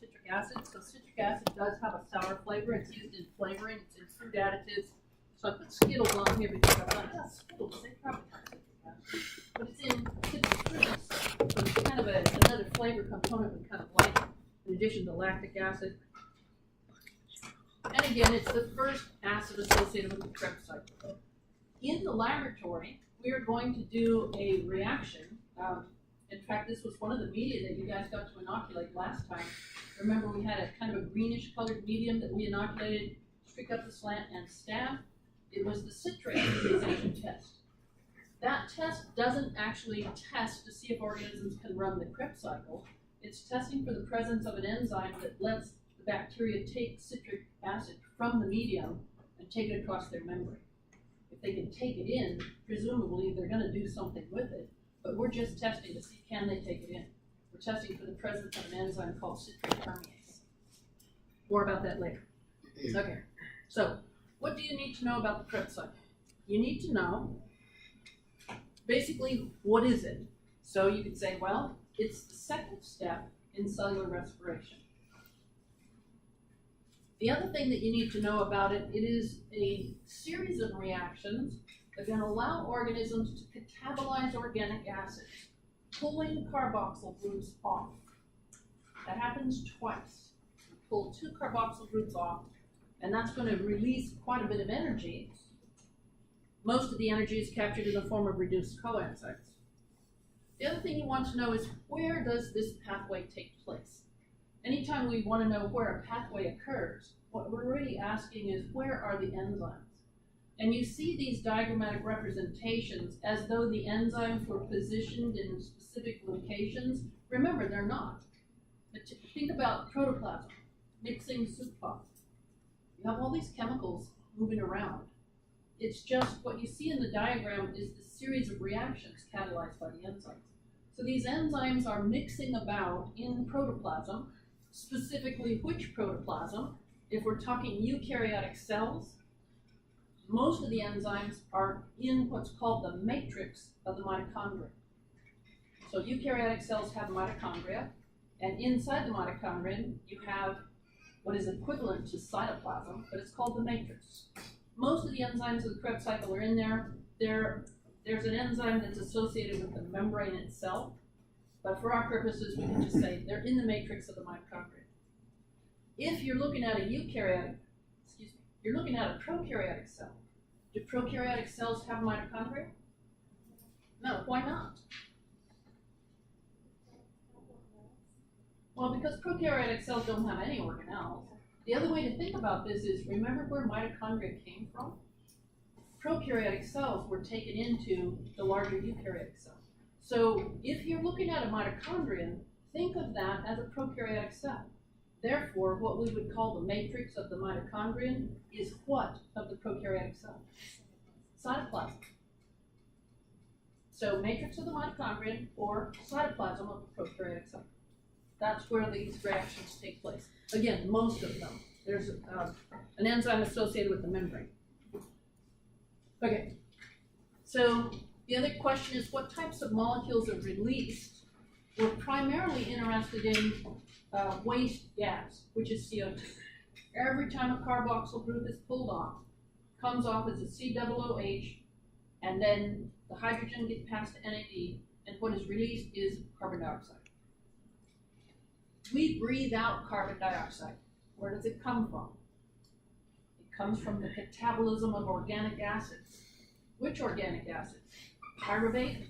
citric acid. So citric acid does have a sour flavor. It's used in flavoring. It's in food additives. So I put Skittles on here because I thought, yeah, Skittles, they probably have citric acid. But it's in citrus fruits. So it's kind of another flavor component we kind of like, in addition to lactic acid. And again, it's the first acid associated with the Krebs cycle. In the laboratory, we are going to do a reaction. In fact, this was one of the media that you guys got to inoculate last time. Remember, we had a kind of a greenish colored medium that we inoculated, streak up the slant, and stab. It was the citrate ionization test. That test doesn't actually test to see if organisms can run the Krebs cycle. It's testing for the presence of an enzyme that lets the bacteria take citric acid from the medium and take it across their membrane. If they can take it in, presumably they're going to do something with it, but we're just testing to see can they take it in. We're testing for the presence of an enzyme called citrate permease. More about that later. Okay, so what do you need to know about the Krebs cycle? You need to know basically what is it. So you could say, well, it's the second step in cellular respiration. The other thing that you need to know about it, it is a series of reactions that are going to allow organisms to catabolize organic acids, pulling carboxyl groups off. That happens twice. You pull 2 carboxyl groups off, and that's going to release quite a bit of energy. Most of the energy is captured in the form of reduced coenzymes. The other thing you want to know is where does this pathway take place? Anytime we want to know where a pathway occurs, what we're really asking is where are the enzymes? And you see these diagrammatic representations as though the enzymes were positioned in specific locations. Remember, they're not. But think about protoplasm, mixing soup pots. You have all these chemicals moving around. It's just what you see in the diagram is the series of reactions catalyzed by the enzymes. So these enzymes are mixing about in protoplasm, specifically which protoplasm. If we're talking eukaryotic cells, most of the enzymes are in what's called the matrix of the mitochondria. So eukaryotic cells have mitochondria, and inside the mitochondria you have what is equivalent to cytoplasm, but it's called the matrix. Most of the enzymes of the Krebs cycle are in there. There's an enzyme that's associated with the membrane itself, but for our purposes, we can just say they're in the matrix of the mitochondria. If you're looking at a you're looking at a prokaryotic cell. Do prokaryotic cells have mitochondria? No, why not? Well, because prokaryotic cells don't have any organelles. The other way to think about this is, remember where mitochondria came from? Prokaryotic cells were taken into the larger eukaryotic cell. So if you're looking at a mitochondrion, think of that as a prokaryotic cell. Therefore, what we would call the matrix of the mitochondrion is what of the prokaryotic cell? Cytoplasm. So matrix of the mitochondrion or cytoplasm of the prokaryotic cell. That's where these reactions take place. Again, most of them. There's an enzyme associated with the membrane. Okay, so the other question is what types of molecules are released? We're primarily interested in waste gas, which is CO2. Every time a carboxyl group is pulled off, comes off as a COOH, and then the hydrogen gets passed to NAD, and what is released is carbon dioxide. We breathe out carbon dioxide. Where does it come from? It comes from the catabolism of organic acids. Which organic acids? Pyruvate,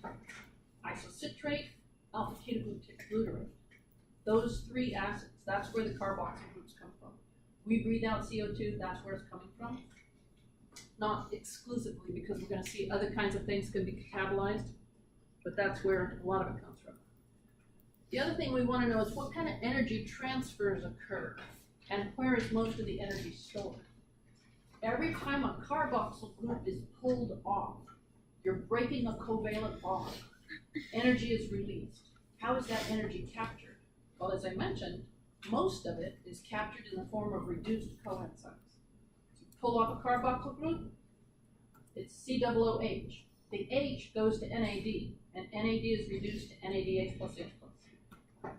isocitrate, alpha-ketoglutarate. Those 3 acids, that's where the carboxyl groups come from. We breathe out CO2, that's where it's coming from. Not exclusively, because we're going to see other kinds of things can be catabolized, but that's where a lot of it comes from. The other thing we want to know is what kind of energy transfers occur, and where is most of the energy stored? Every time a carboxyl group is pulled off, you're breaking a covalent bond. Energy is released. How is that energy captured? Well, as I mentioned, most of it is captured in the form of reduced coenzymes. So you pull off a carboxyl group, it's COOH. The H goes to NAD, and NAD is reduced to NADH plus H plus.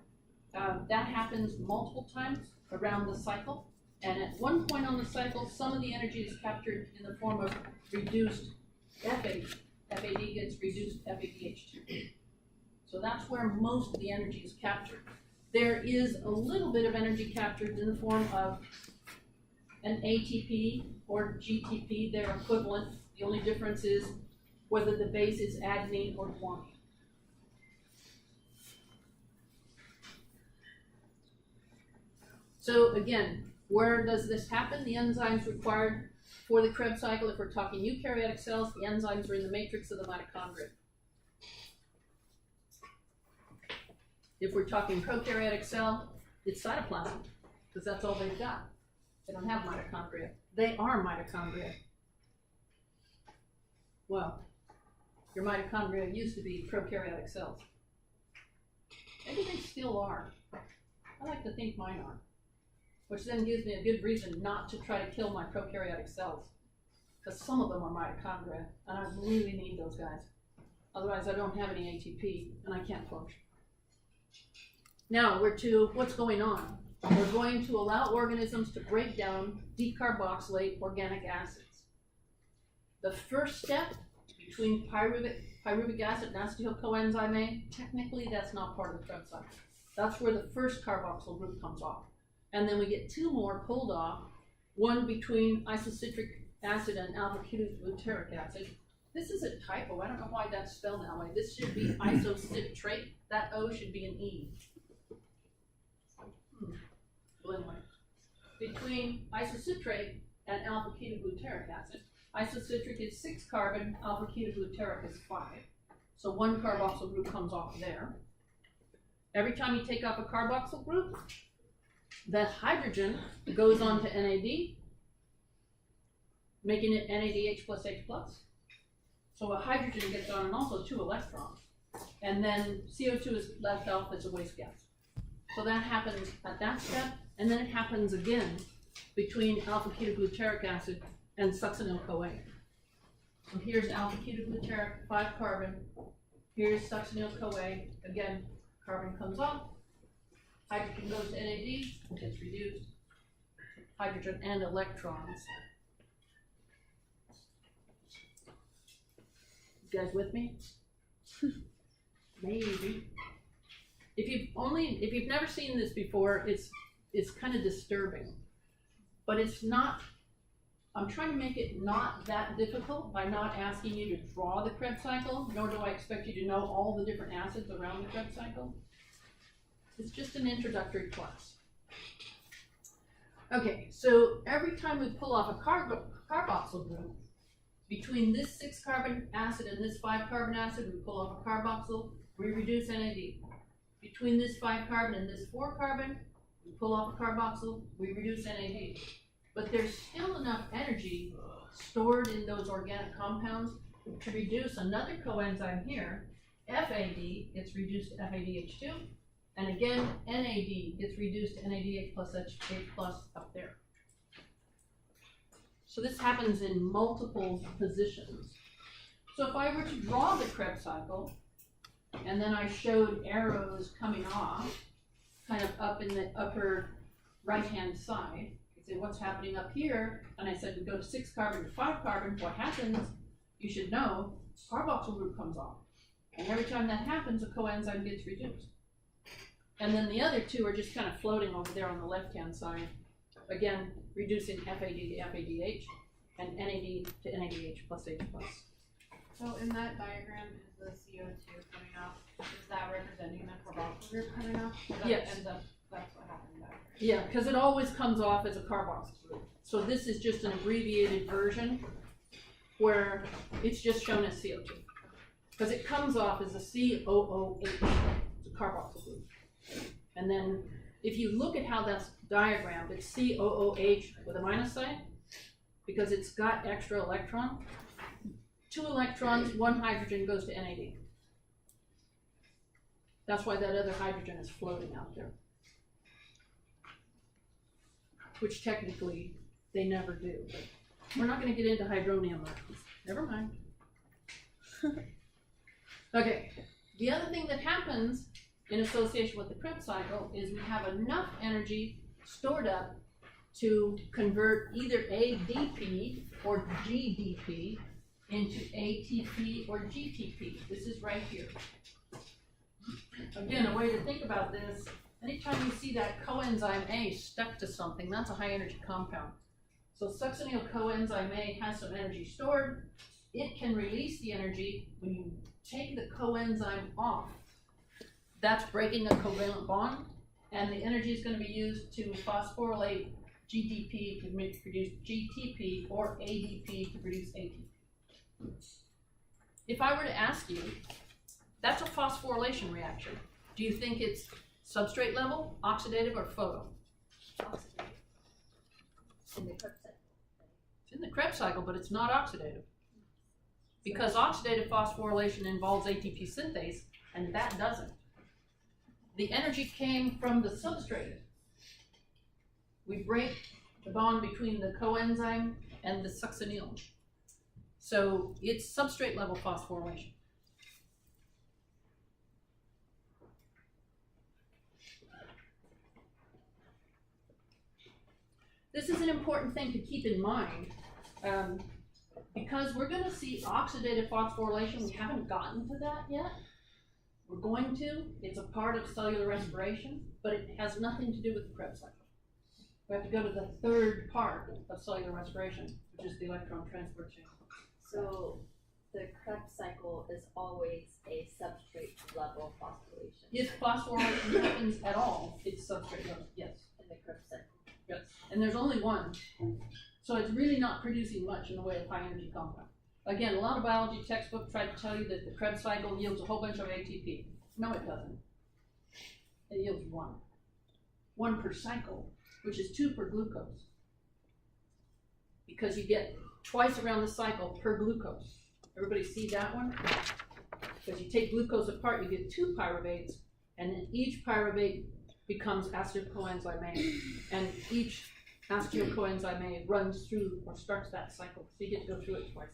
That happens multiple times around the cycle. And at one point on the cycle, some of the energy is captured in the form of reduced FAD. FAD gets reduced FADH2. So that's where most of the energy is captured. There is a little bit of energy captured in the form of an ATP or GTP. They're equivalent. The only difference is whether the base is adenine or guanine. So again, where does this happen? The enzymes required for the Krebs cycle, if we're talking eukaryotic cells, the enzymes are in the matrix of the mitochondria. If we're talking prokaryotic cell, it's cytoplasm, because that's all they've got. They don't have mitochondria. They are mitochondria. Well, your mitochondria used to be prokaryotic cells. Maybe they still are. I like to think mine are. Which then gives me a good reason not to try to kill my prokaryotic cells. Because some of them are mitochondria, and I really need those guys. Otherwise, I don't have any ATP, and I can't function. Now, we're to what's going on. We're going to allow organisms to break down decarboxylate organic acids. The first step between pyruvic acid and acetyl coenzyme A, technically that's not part of the Krebs cycle. That's where the first carboxyl group comes off. And then we get two more pulled off, one between isocitric acid and alpha-ketogluteric acid. This is a typo. I don't know why that's spelled that way. This should be isocitrate. That O should be an E. Well, anyway, between isocitrate and alpha-ketogluteric acid, isocitric is 6 carbon, alpha-ketogluteric is 5. So one carboxyl group comes off there. Every time you take off a carboxyl group, the hydrogen goes on to NAD, making it NADH plus H plus. So a hydrogen gets on and also 2 electrons. And then CO2 is left off as a waste gas. So that happens at that step, and then it happens again between alpha-ketogluteric acid and succinyl-CoA. So here's alpha-ketogluteric, 5 carbon. Here's succinyl-CoA. Again, carbon comes off. Hydrogen goes to NAD, gets reduced. Hydrogen and electrons. You guys with me? Maybe. If you've never seen this before, it's kind of disturbing. But it's not. I'm trying to make it not that difficult by not asking you to draw the Krebs cycle, nor do I expect you to know all the different acids around the Krebs cycle. It's just an introductory class. Okay, so every time we pull off a carboxyl group, between this 6 carbon acid and this 5 carbon acid, we pull off a carboxyl, we reduce NAD. Between this 5 carbon and this 4 carbon, we pull off a carboxyl, we reduce NAD. But there's still enough energy stored in those organic compounds to reduce another coenzyme here, FAD gets reduced to FADH2, and again, NAD gets reduced to NADH plus H plus up there. So this happens in multiple positions. So if I were to draw the Krebs cycle, and then I showed arrows coming off, kind of up in the upper right-hand side, you say what's happening up here, and I said we go to 6 carbon to 5 carbon, what happens, you should know, carboxyl group comes off. And every time that happens, a coenzyme gets reduced. And then the other 2 are just kind of floating over there on the left-hand side. Again, reducing FAD to FADH and NAD to NADH plus H plus. So in that diagram, is the CO2 coming off? Is that representing the carboxyl group coming off? Yes. That's what happened there. Yeah, because it always comes off as a carboxyl group. So this is just an abbreviated version where it's just shown as CO2. Because it comes off as a COOH, it's a carboxyl group. And then if you look at how that's diagrammed, it's COOH with a minus sign because it's got extra electron. 2 electrons, 1 hydrogen goes to NAD. That's why that other hydrogen is floating out there. Which technically they never do. But we're not going to get into hydronium atoms. Never mind. Okay, the other thing that happens in association with the Krebs cycle is we have enough energy stored up to convert either ADP or GDP into ATP or GTP. This is right here. Again, a way to think about this, anytime you see that coenzyme A stuck to something, that's a high energy compound. So succinyl coenzyme A has some energy stored. It can release the energy when you take the coenzyme off. That's breaking a covalent bond, and the energy is going to be used to phosphorylate GDP to produce GTP or ADP to produce ATP. If I were to ask you, that's a phosphorylation reaction. Do you think it's substrate level, oxidative, or photo? Oxidative. In the Krebs cycle. It's in the Krebs cycle, but it's not oxidative. Because oxidative phosphorylation involves ATP synthase, and that doesn't. The energy came from the substrate. We break the bond between the coenzyme and the succinyl. So it's substrate level phosphorylation. This is an important thing to keep in mind because we're going to see oxidative phosphorylation. We haven't gotten to that yet. We're going to. It's a part of cellular respiration, but it has nothing to do with the Krebs cycle. We have to go to the third part of cellular respiration, which is the electron transport chain. So the Krebs cycle is always a substrate level phosphorylation If phosphorylation happens at all, it's substrate level, yes. in the Krebs cycle. Yes, and there's only one. So it's really not producing much in the way of high energy compound. Again, a lot of biology textbooks try to tell you that the Krebs cycle yields a whole bunch of ATP. No, it doesn't. It yields one. One per cycle, which is 2 per glucose. Because you get twice around the cycle per glucose. Everybody see that one? Because you take glucose apart, you get 2 pyruvates, and then each pyruvate becomes acetyl coenzyme A, and each acetyl coenzyme A runs through or starts that cycle, so you get to go through it twice.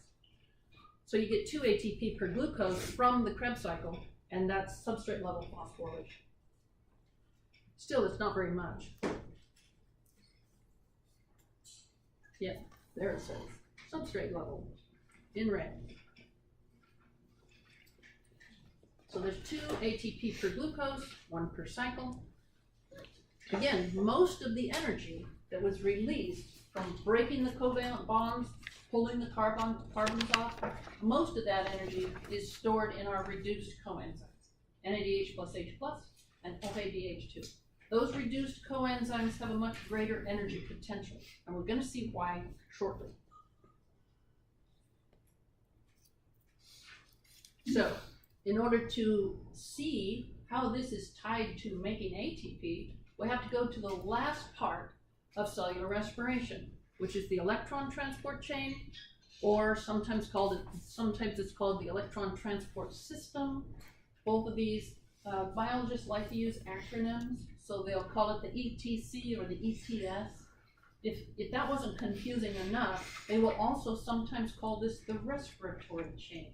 So you get 2 ATP per glucose from the Krebs cycle, and that's substrate level phosphorylation. Still, it's not very much. Yeah, there it says, substrate level, in red. So there's 2 ATP per glucose, 1 per cycle. Again, most of the energy that was released from breaking the covalent bonds, pulling the carbons off, most of that energy is stored in our reduced coenzymes, NADH plus H plus and FADH2. Those reduced coenzymes have a much greater energy potential, and we're going to see why shortly. So, in order to see how this is tied to making ATP, we have to go to the last part of cellular respiration, which is the electron transport chain, or sometimes it's called the electron transport system. Both of these biologists like to use acronyms, so they'll call it the ETC or the ETS. If that wasn't confusing enough, they will also sometimes call this the respiratory chain.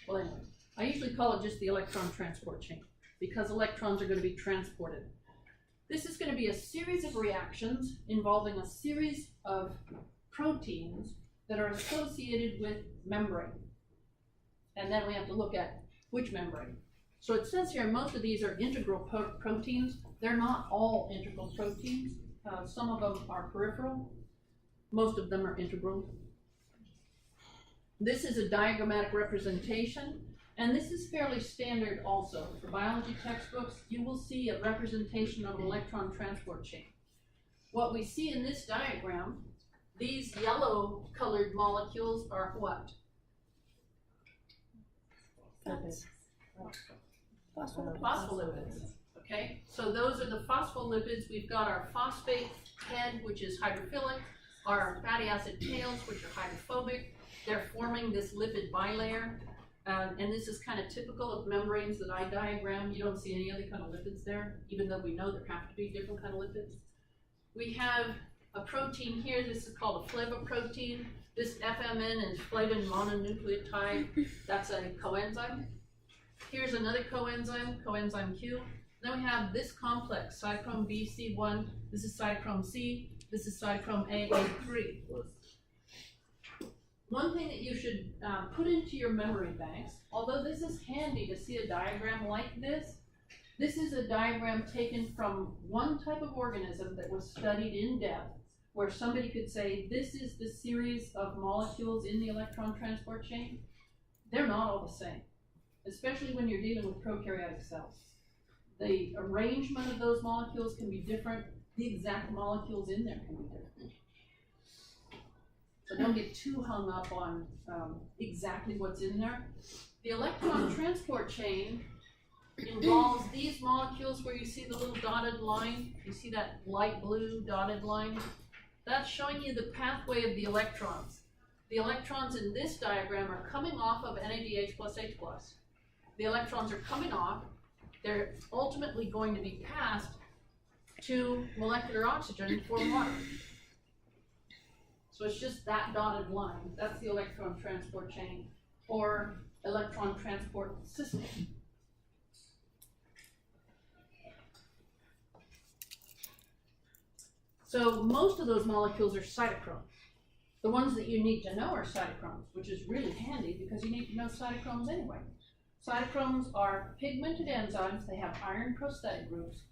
Well, anyway, I usually call it just the electron transport chain, because electrons are going to be transported. This is going to be a series of reactions involving a series of proteins that are associated with membrane. And then we have to look at which membrane. So it says here most of these are integral proteins. They're not all integral proteins. Some of them are peripheral. Most of them are integral. This is a diagrammatic representation. And this is fairly standard also. For biology textbooks, you will see a representation of an electron transport chain. What we see in this diagram, these yellow colored molecules are what? Phospholipids. Okay, so those are the phospholipids. We've got our phosphate head, which is hydrophilic, our fatty acid tails, which are hydrophobic. They're forming this lipid bilayer. And this is kind of typical of membranes that I diagram. You don't see any other kind of lipids there, even though we know there have to be different kind of lipids. We have a protein here. This is called a flavoprotein. This FMN is flavin mononucleotide. That's a coenzyme. Here's another coenzyme Q. Then we have this complex, cytochrome BC1, this is cytochrome C, this is cytochrome AA3. One thing that you should put into your memory banks, although this is handy to see a diagram like this is a diagram taken from one type of organism that was studied in depth, where somebody could say, this is the series of molecules in the electron transport chain. They're not all the same, especially when you're dealing with prokaryotic cells. The arrangement of those molecules can be different. The exact molecules in there can be different. So don't get too hung up on exactly what's in there. The electron transport chain involves these molecules where you see the little dotted line. You see that light blue dotted line? That's showing you the pathway of the electrons. The electrons in this diagram are coming off of NADH plus H plus. The electrons are coming off. They're ultimately going to be passed to molecular oxygen to form water. So it's just that dotted line. That's the electron transport chain or electron transport system. So most of those molecules are cytochromes. The ones that you need to know are cytochromes, which is really handy because you need to know cytochromes anyway. Cytochromes are pigmented enzymes. They have iron prosthetic groups.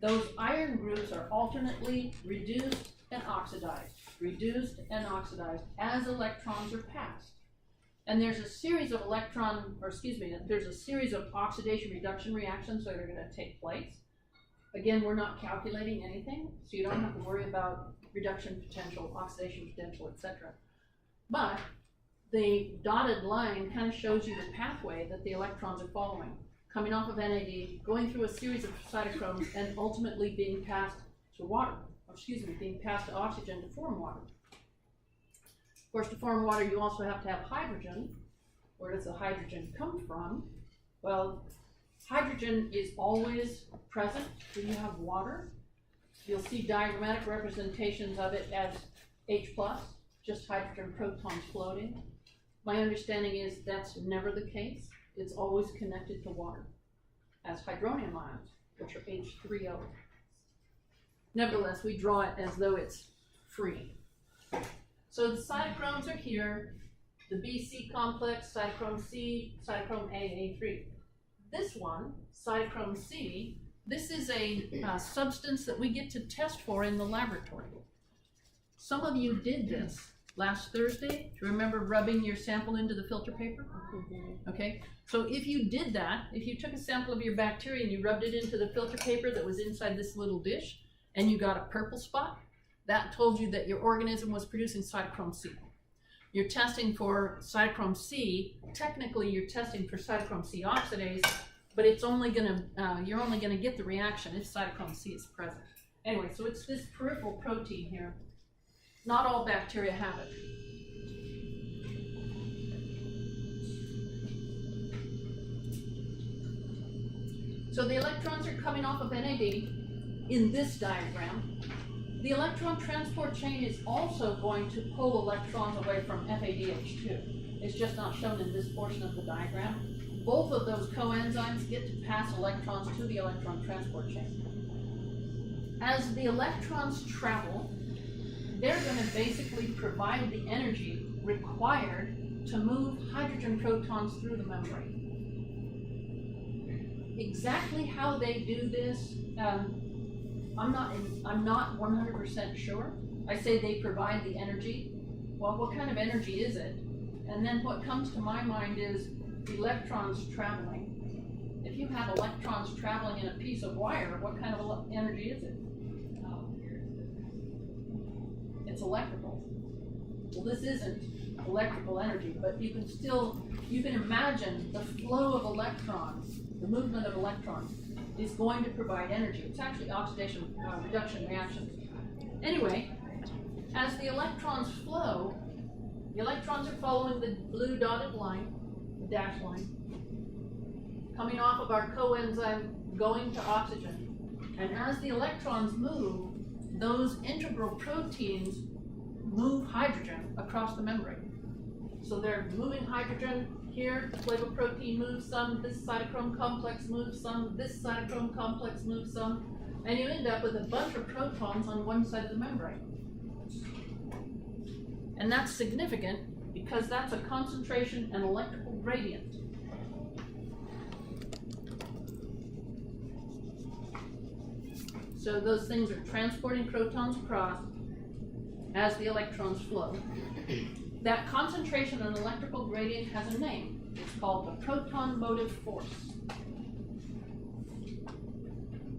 Those iron groups are alternately reduced and oxidized as electrons are passed. And there's a series of there's a series of oxidation reduction reactions that are going to take place. Again, we're not calculating anything, so you don't have to worry about reduction potential, oxidation potential, etc. But the dotted line kind of shows you the pathway that the electrons are following, coming off of NAD, going through a series of cytochromes, and ultimately being passed to being passed to oxygen to form water. Of course, to form water, you also have to have hydrogen. Where does the hydrogen come from? Well, hydrogen is always present when you have water. You'll see diagrammatic representations of it as H+, just hydrogen protons floating. My understanding is that's never the case. It's always connected to water as hydronium ions, which are H3O. Nevertheless, we draw it as though it's free. So the cytochromes are here, the BC complex, cytochrome C, cytochrome AA3. This one, cytochrome C, this is a substance that we get to test for in the laboratory. Some of you did this last Thursday. Do you remember rubbing your sample into the filter paper? Okay, so if you did that, if you took a sample of your bacteria and you rubbed it into the filter paper that was inside this little dish, and you got a purple spot, that told you that your organism was producing cytochrome C. You're testing for cytochrome C. Technically, you're testing for cytochrome C oxidase, but it's only you're only gonna get the reaction if cytochrome C is present. Anyway, so it's this peripheral protein here. Not all bacteria have it. So the electrons are coming off of NAD in this diagram. The electron transport chain is also going to pull electrons away from FADH2. It's just not shown in this portion of the diagram. Both of those coenzymes get to pass electrons to the electron transport chain. As the electrons travel, they're going to basically provide the energy required to move hydrogen protons through the membrane. Exactly how they do this, I'm not 100% sure. I say they provide the energy. Well, what kind of energy is it? And then what comes to my mind is electrons traveling. If you have electrons traveling in a piece of wire, what kind of energy is it? It's electrical. Well, this isn't electrical energy, but you can imagine the flow of electrons, the movement of electrons is going to provide energy. It's actually oxidation reduction reactions. Anyway, as the electrons flow, the electrons are following the blue dotted line, the dashed line, coming off of our coenzyme going to oxygen. And as the electrons move, those integral proteins move hydrogen across the membrane. So they're moving hydrogen here, flavoprotein moves some, this cytochrome complex moves some, this cytochrome complex moves some, and you end up with a bunch of protons on one side of the membrane. And that's significant because that's a concentration and electrical gradient. So those things are transporting protons across as the electrons flow. That concentration and electrical gradient has a name. It's called the proton motive force.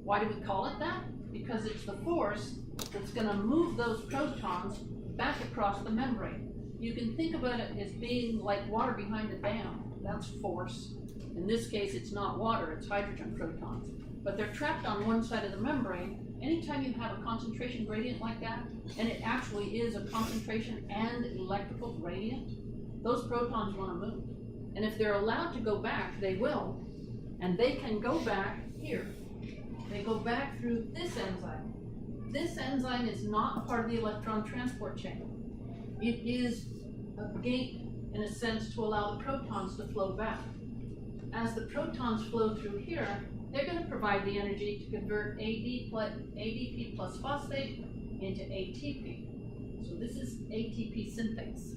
Why do we call it that? Because it's the force that's going to move those protons back across the membrane. You can think about it as being like water behind a dam. That's force. In this case, it's not water, it's hydrogen protons. But they're trapped on one side of the membrane. Anytime you have a concentration gradient like that, and it actually is a concentration and electrical gradient, those protons want to move. And if they're allowed to go back, they will. And they can go back here. They go back through this enzyme. This enzyme is not part of the electron transport chain. It is a gate, in a sense, to allow the protons to flow back. As the protons flow through here, they're going to provide the energy to convert ADP plus phosphate into ATP. So this is ATP synthase.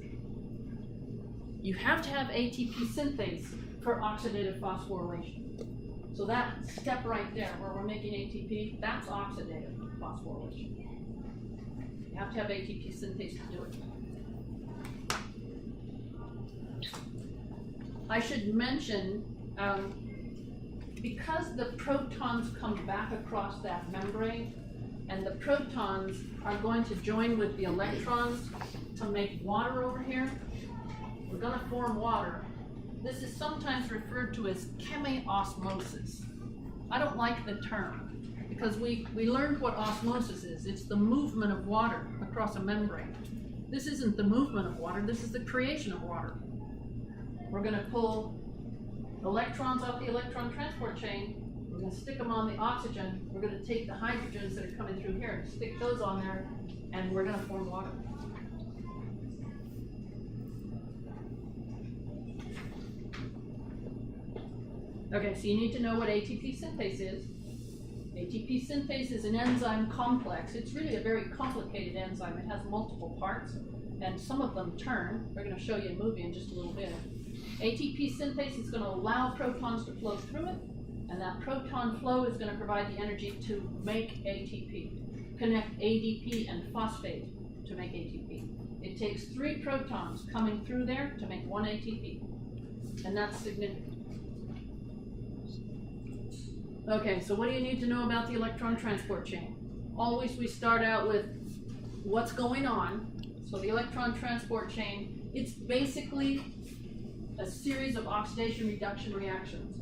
You have to have ATP synthase for oxidative phosphorylation. So that step right there, where we're making ATP, that's oxidative phosphorylation. You have to have ATP synthase to do it. I should mention, because the protons come back across that membrane, and the protons are going to join with the electrons to make water over here, we're going to form water. This is sometimes referred to as chemiosmosis. I don't like the term, because we learned what osmosis is. It's the movement of water across a membrane. This isn't the movement of water, this is the creation of water. We're going to pull electrons off the electron transport chain, we're going to stick them on the oxygen, we're going to take the hydrogens that are coming through here and stick those on there, and we're going to form water. Okay, so you need to know what ATP synthase is. ATP synthase is an enzyme complex. It's really a very complicated enzyme. It has multiple parts, and some of them turn. We're going to show you a movie in just a little bit. ATP synthase is going to allow protons to flow through it, and that proton flow is going to provide the energy to make ATP, connect ADP and phosphate to make ATP. It takes 3 protons coming through there to make 1 ATP, and that's significant. Okay, so what do you need to know about the electron transport chain? Always we start out with what's going on. So the electron transport chain, it's basically a series of oxidation reduction reactions.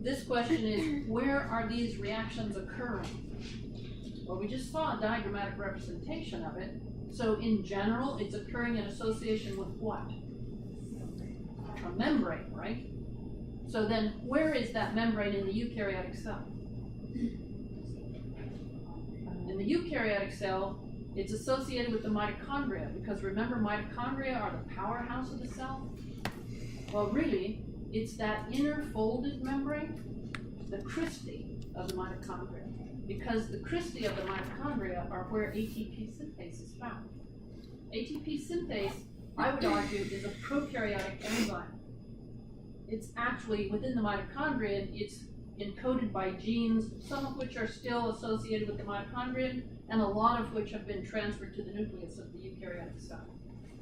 This question is, where are these reactions occurring? Well, we just saw a diagrammatic representation of it. So in general, it's occurring in association with what? A membrane, right? So then, where is that membrane in the eukaryotic cell? In the eukaryotic cell, it's associated with the mitochondria, because remember, mitochondria are the powerhouse of the cell. Well, really, it's that inner folded membrane, the cristae of the mitochondria, because the cristae of the mitochondria are where ATP synthase is found. ATP synthase, I would argue, is a prokaryotic enzyme. It's actually within the mitochondria, it's encoded by genes, some of which are still associated with the mitochondria, and a lot of which have been transferred to the nucleus of the eukaryotic cell.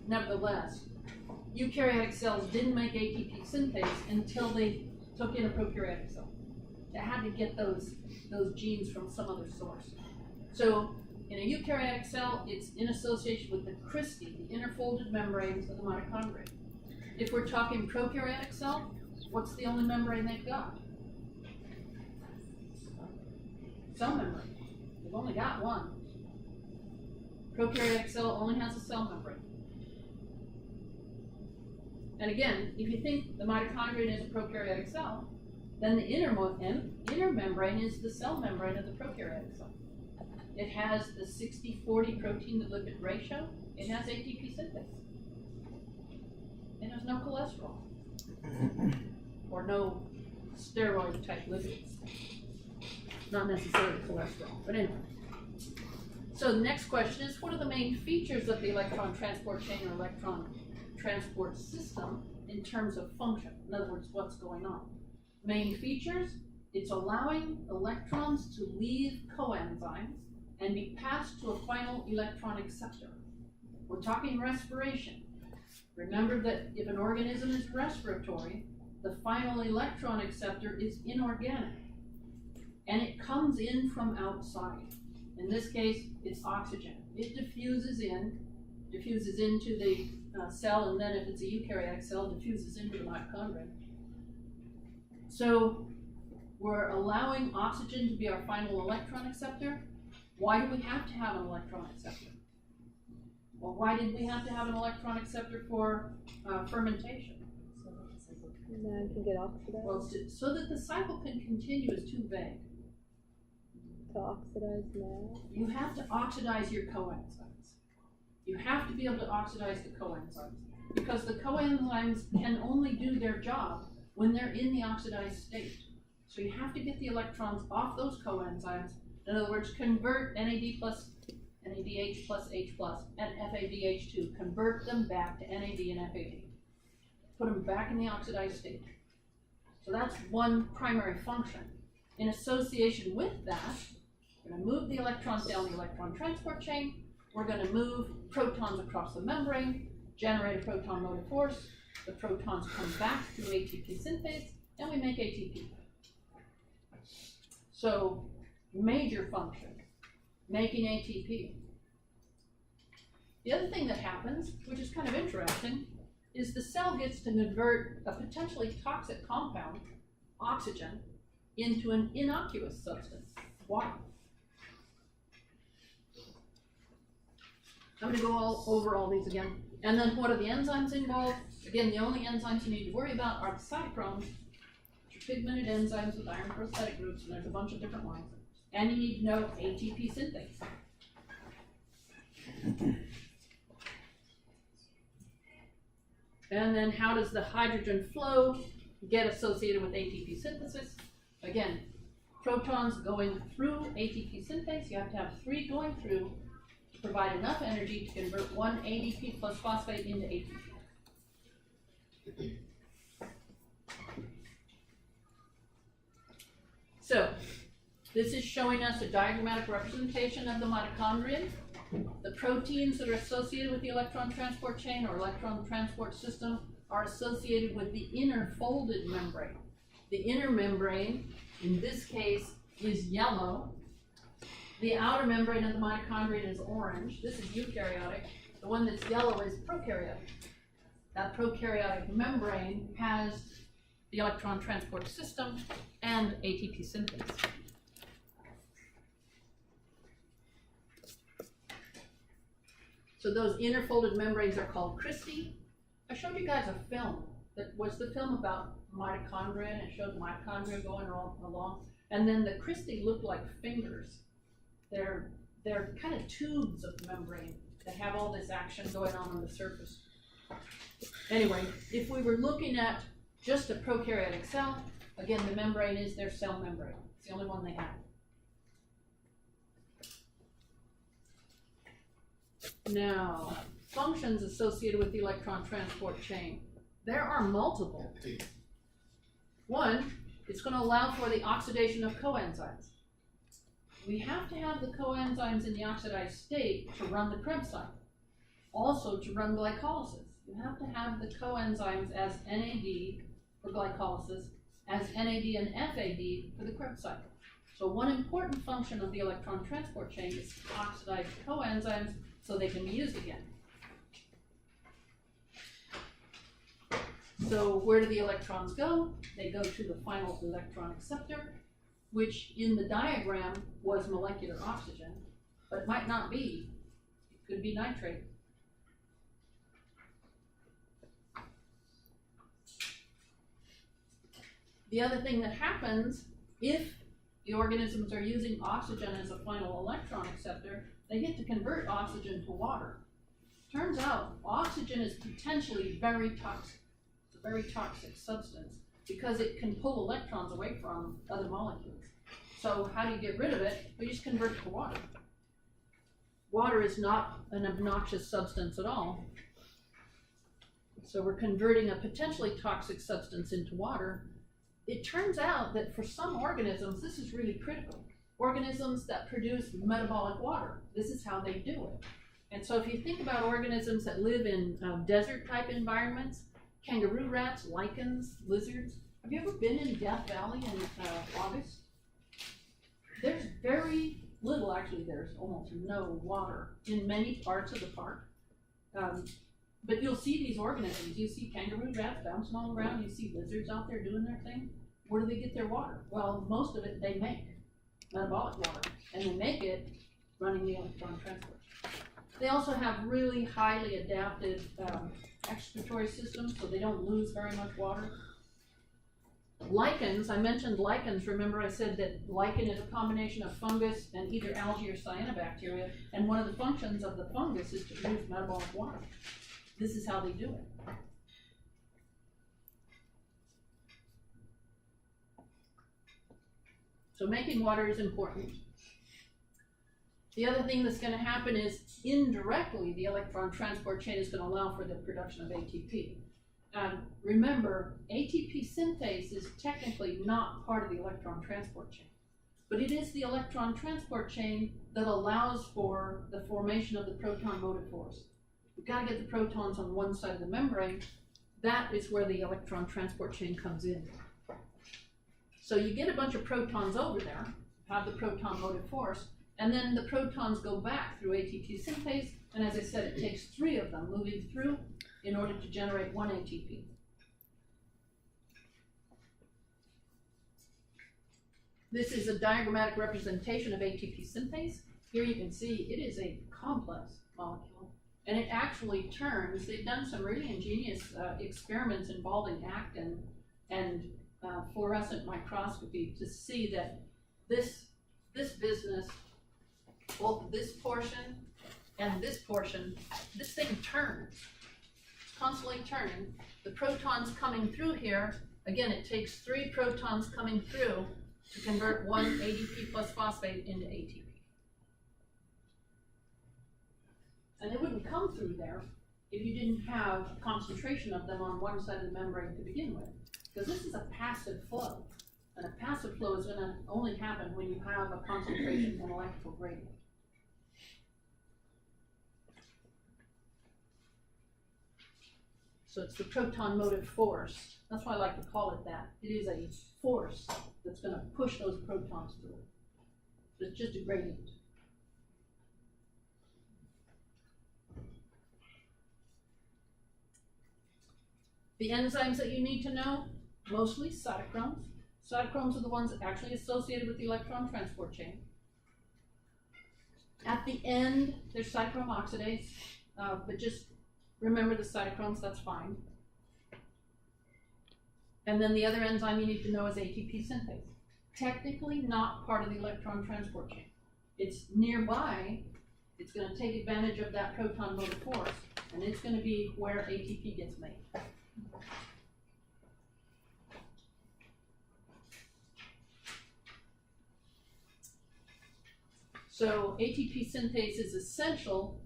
Nevertheless, eukaryotic cells didn't make ATP synthase until they took in a prokaryotic cell. They had to get those genes from some other source. So in a eukaryotic cell, it's in association with the cristae, the inner folded membranes of the mitochondria. If we're talking prokaryotic cell, what's the only membrane they've got? Cell membrane. They've only got one. Prokaryotic cell only has a cell membrane. And again, if you think the mitochondria is a prokaryotic cell, then the inner membrane is the cell membrane of the prokaryotic cell. It has the 60-40 protein to lipid ratio. It has ATP synthase. It has no cholesterol. or no steroid type lipids. Not necessarily cholesterol, but anyway. So the next question is, what are the main features of the electron transport chain or electron transport system in terms of function? In other words, what's going on? Main features, it's allowing electrons to leave coenzymes and be passed to a final electron acceptor. We're talking respiration. Remember that if an organism is respiratory, the final electron acceptor is inorganic, and it comes in from outside. In this case, it's oxygen. It diffuses into the cell, and then if it's a eukaryotic cell, diffuses into the mitochondria. So we're allowing oxygen to be our final electron acceptor. Why do we have to have an electron acceptor? Well, why did we have to have an electron acceptor for fermentation? Now it can get oxidized. Well, so that the cycle can continue is too vague. To oxidize now. You have to oxidize your coenzymes. You have to be able to oxidize the coenzymes, because the coenzymes can only do their job when they're in the oxidized state. So you have to get the electrons off those coenzymes. In other words, convert NAD plus NADH plus H plus and FADH2, convert them back to NAD and FAD. Put them back in the oxidized state. So that's one primary function. In association with that, we're going to move the electrons down the electron transport chain. We're going to move protons across the membrane, generate a proton motive force. The protons come back through ATP synthase, and we make ATP. So, major function, making ATP. The other thing that happens, which is kind of interesting, is the cell gets to convert a potentially toxic compound, oxygen, into an innocuous substance, water. I'm going to go over all these again. And then what are the enzymes involved? Again, the only enzymes you need to worry about are the cytochromes, which are pigmented enzymes with iron prosthetic groups, and there's a bunch of different ones. And you need to know ATP synthase. And then how does the hydrogen flow get associated with ATP synthesis? Again, protons going through ATP synthase, you have to have 3 going through to provide enough energy to convert 1 ADP plus phosphate into ATP. So, this is showing us a diagrammatic representation of the mitochondrion. The proteins that are associated with the electron transport chain or electron transport system are associated with the inner folded membrane. The inner membrane, in this case, is yellow. The outer membrane of the mitochondrion is orange. This is eukaryotic. The one that's yellow is prokaryotic. That prokaryotic membrane has the electron transport system and ATP synthase. So those inner folded membranes are called cristae. I showed you guys a film that was the film about mitochondria, and it showed mitochondria going along. And then the cristae look like fingers. They're kind of tubes of membrane that have all this action going on the surface. Anyway, if we were looking at just a prokaryotic cell, again, the membrane is their cell membrane. It's the only one they have. Now, functions associated with the electron transport chain. There are multiple. One, it's going to allow for the oxidation of coenzymes. We have to have the coenzymes in the oxidized state to run the Krebs cycle. Also, to run glycolysis, you have to have the coenzymes as NAD for glycolysis, as NAD and FAD for the Krebs cycle. So one important function of the electron transport chain is to oxidize coenzymes so they can be used again. So where do the electrons go? They go to the final electron acceptor, which in the diagram was molecular oxygen, but might not be. It could be nitrate. The other thing that happens, if the organisms are using oxygen as a final electron acceptor, they get to convert oxygen to water. Turns out, oxygen is potentially very toxic. It's a very toxic substance because it can pull electrons away from other molecules. So how do you get rid of it? We just convert it to water. Water is not an obnoxious substance at all. So we're converting a potentially toxic substance into water. It turns out that for some organisms, this is really critical. Organisms that produce metabolic water, this is how they do it. And so if you think about organisms that live in desert type environments, kangaroo rats, lichens, lizards. Have you ever been in Death Valley in August? There's very little, actually there's almost no water in many parts of the park. But you'll see these organisms. You see kangaroo rats bouncing all around. You see lizards out there doing their thing. Where do they get their water? Well, most of it they make metabolic water, and they make it running the electron transport. They also have really highly adapted excretory systems, so they don't lose very much water. Lichens, I mentioned lichens. Remember I said that lichen is a combination of fungus and either algae or cyanobacteria, and one of the functions of the fungus is to produce metabolic water. This is how they do it. So making water is important. The other thing that's going to happen is indirectly the electron transport chain is going to allow for the production of ATP. Remember, ATP synthase is technically not part of the electron transport chain, but it is the electron transport chain that allows for the formation of the proton motive force. We've got to get the protons on one side of the membrane. That is where the electron transport chain comes in. So you get a bunch of protons over there, have the proton motive force, and then the protons go back through ATP synthase, and as I said, it takes 3 of them moving through in order to generate 1 ATP. This is a diagrammatic representation of ATP synthase. Here you can see it is a complex molecule, and it actually turns. They've done some really ingenious experiments involving actin and fluorescent microscopy to see that this business, both this portion and this portion, this thing turns. It's constantly turning. The protons coming through here, again, it takes 3 protons coming through to convert 1 ADP plus phosphate into ATP. And they wouldn't come through there if you didn't have a concentration of them on one side of the membrane to begin with. Because this is a passive flow. And a passive flow is going to only happen when you have a concentration and electrical gradient. So it's the proton motive force. That's why I like to call it that. It is a force that's going to push those protons through. So it's just a gradient. The enzymes that you need to know, mostly cytochromes. Cytochromes are the ones actually associated with the electron transport chain. At the end, there's cytochrome oxidase, but just remember the cytochromes, that's fine. And then the other enzyme you need to know is ATP synthase. Technically not part of the electron transport chain. It's nearby. It's going to take advantage of that proton motive force, and it's going to be where ATP gets made. So ATP synthase is essential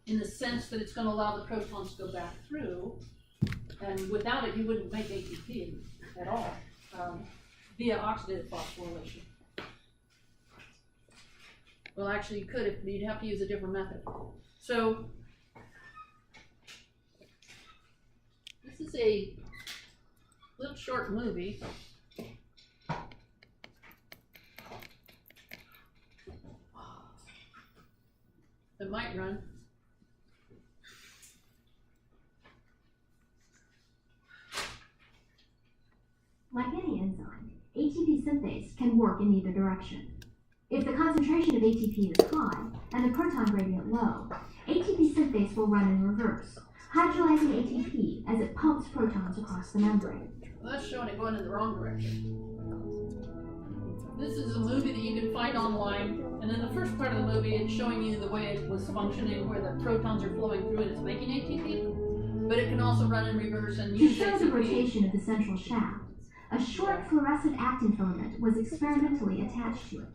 in the sense that it's going to allow the protons to go back through, and without it you wouldn't make ATP at all via oxidative phosphorylation. Well, actually you could, but you'd have to use a different method. So this is a little short movie. It might run. Like any enzyme, ATP synthase can work in either direction. If the concentration of ATP is high and the proton gradient low, ATP synthase will run in reverse, hydrolyzing ATP as it pumps protons across the membrane. Well, that's showing it going in the wrong direction. This is a movie that you can find online, and in the first part of the movie it's showing you the way it was functioning, where the protons are flowing through and it's making ATP. but it can also run in reverse and To use show the ATP. rotation of the central shaft, a short fluorescent actin filament was experimentally attached to it.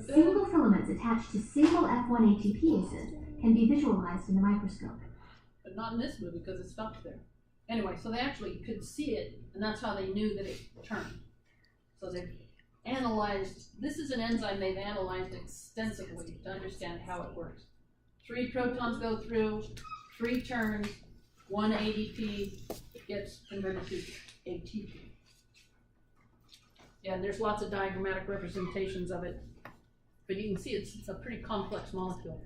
Single filaments attached to single F1 ATPases can be visualized in the microscope. But not in this movie because it stops there. Anyway, so they actually could see it, and that's how they knew that it turned. So they've analyzed, this is an enzyme they've analyzed extensively to understand how it works. 3 protons go through, 3 turns, 1 ADP gets converted to ATP. Yeah, and there's lots of diagrammatic representations of it, but you can see it's a pretty complex molecule.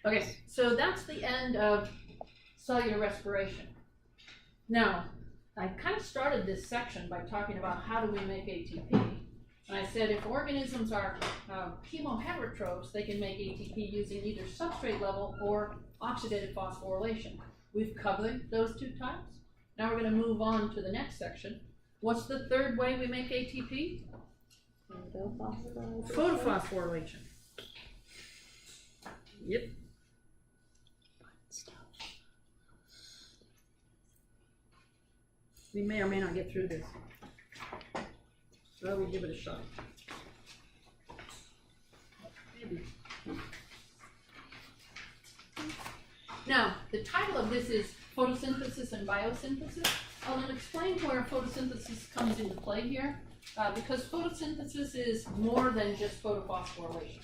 Okay, so that's the end of cellular respiration. Now, I kind of started this section by talking about how do we make ATP. And I said if organisms are chemoheterotrophs, they can make ATP using either substrate level or oxidative phosphorylation. We've covered those 2 types. Now we're going to move on to the next section. What's the third way we make ATP? Photophosphorylation. Photophosphorylation. Yep. We may or may not get through this. So we'll give it a shot. Maybe. Now, the title of this is Photosynthesis and Biosynthesis. I'll explain where photosynthesis comes into play here, because photosynthesis is more than just photophosphorylation.